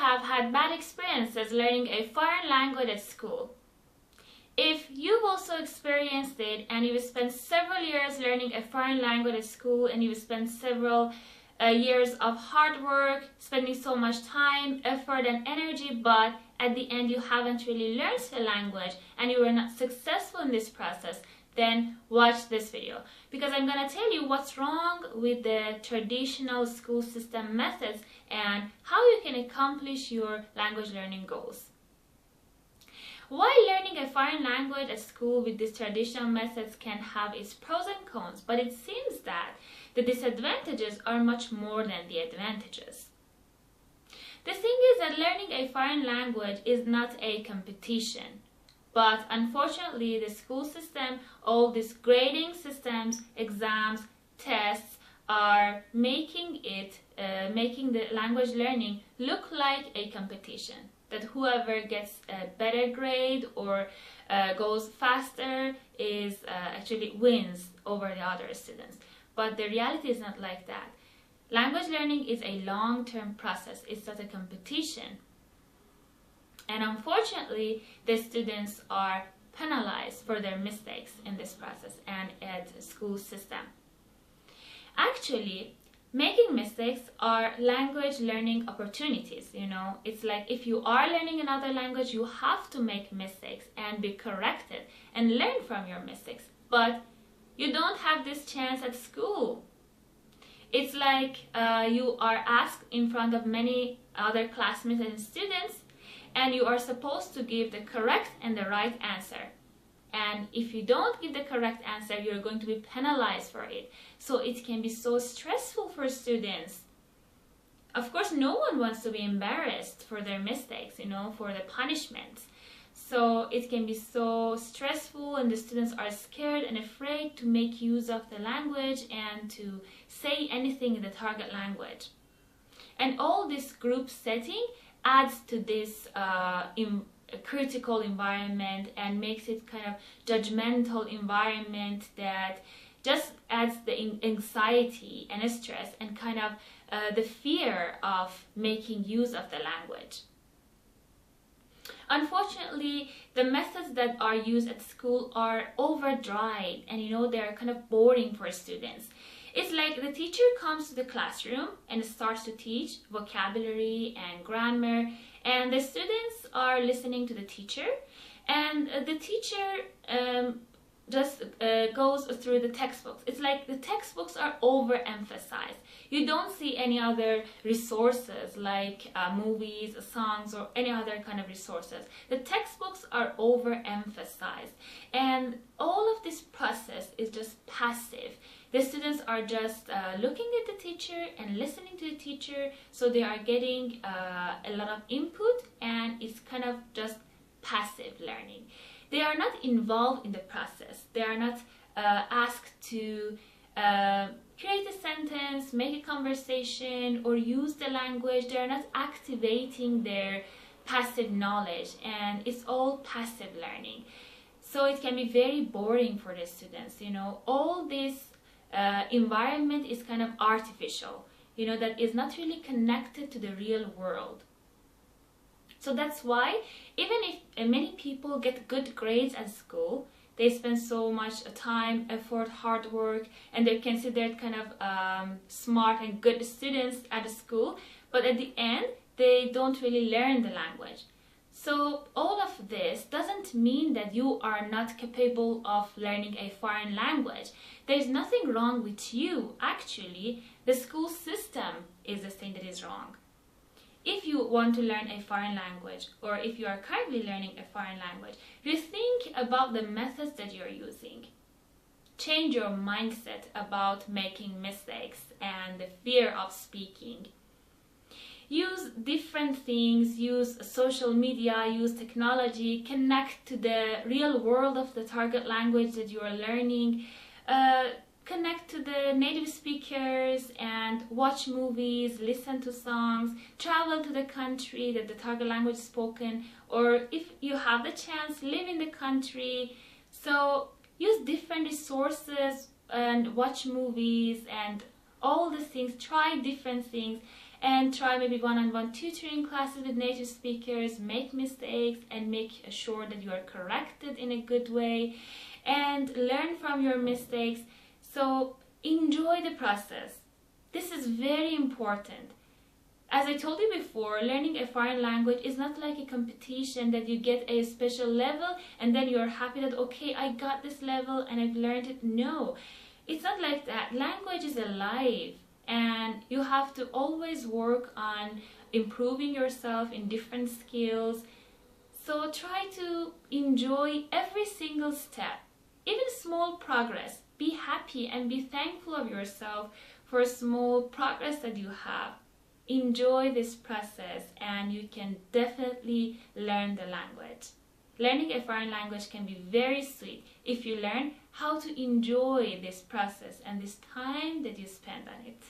have had bad experiences learning a foreign language at school. If you've also experienced it and you've spent several years learning a foreign language at school and you've spent several years of hard work, spending so much time, effort and energy, but at the end you haven't really learned the language and you were not successful in this process, then watch this video, because I'm going to tell you what's wrong with the traditional school system methods and how you can accomplish your language learning goals. While learning a foreign language at school with these traditional methods can have its pros and cons, but it seems that the disadvantages are much more than the advantages. The thing is that learning a foreign language is not a competition. But unfortunately, the school system, all these grading systems, exams, tests are making the language learning look like a competition. That whoever gets a better grade or goes faster actually wins over the other students. But the reality is not like that. Language learning is a long-term process. It's not a competition. And unfortunately, the students are penalized for their mistakes in this process and at the school system. Actually, making mistakes are language learning opportunities, It's like if you are learning another language, you have to make mistakes and be corrected and learn from your mistakes. But you don't have this chance at school. It's like you are asked in front of many other classmates and students, and you are supposed to give the correct and the right answer. And if you don't give the correct answer, you're going to be penalized for it. So it can be so stressful for students. Of course, no one wants to be embarrassed for their mistakes, for the punishments. So it can be so stressful, and the students are scared and afraid to make use of the language and to say anything in the target language. And all this group setting adds to this critical environment and makes it kind of judgmental environment that just adds the anxiety and stress and kind of the fear of making use of the language. Unfortunately, the methods that are used at school are overdried and they're kind of boring for students. It's like the teacher comes to the classroom and starts to teach vocabulary and grammar, and the students are listening to the teacher, and the teacher just goes through the textbooks. It's like the textbooks are overemphasized. You don't see any other resources like movies, songs, or any other kind of resources. The textbooks are overemphasized, and all of this process is just passive. The students are just looking at the teacher and listening to the teacher, so they are getting a lot of input, and it's kind of just passive learning. They are not involved in the process. They are not asked to create a sentence, make a conversation, or use the language. They are not activating their passive knowledge, and it's all passive learning. So it can be very boring for the students. All this environment is kind of artificial, that is not really connected to the real world. So that's why even if many people get good grades at school, they spend so much time, effort, hard work, and they're considered kind of smart and good students at school, but at the end, they don't really learn the language. So all of this doesn't mean that you are not capable of learning a foreign language. There's nothing wrong with you. Actually, the school system is the thing that is wrong. If you want to learn a foreign language, or if you are currently learning a foreign language, rethink about the methods that you're using. Change your mindset about making mistakes and the fear of speaking. Use different things, use social media, use technology, connect to the real world of the target language that you are learning, connect to the native speakers and watch movies, listen to songs, travel to the country that the target language is spoken, or if you have the chance, live in the country. So use different resources and watch movies and all the things, try different things, and try maybe one-on-one tutoring classes with native speakers, make mistakes and make sure that you are corrected in a good way and learn from your mistakes. So enjoy the process. This is very important. As I told you before, learning a foreign language is not like a competition that you get a special level and then you're happy that, okay, I got this level and I've learned it. No, it's not like that. Language is alive and you have to always work on improving yourself in different skills. So try to enjoy every single step, even small progress. Be happy and be thankful of yourself for small progress that you have. Enjoy this process and you can definitely learn the language. Learning a foreign language can be very sweet if you learn how to enjoy this process and this time that you spend on it.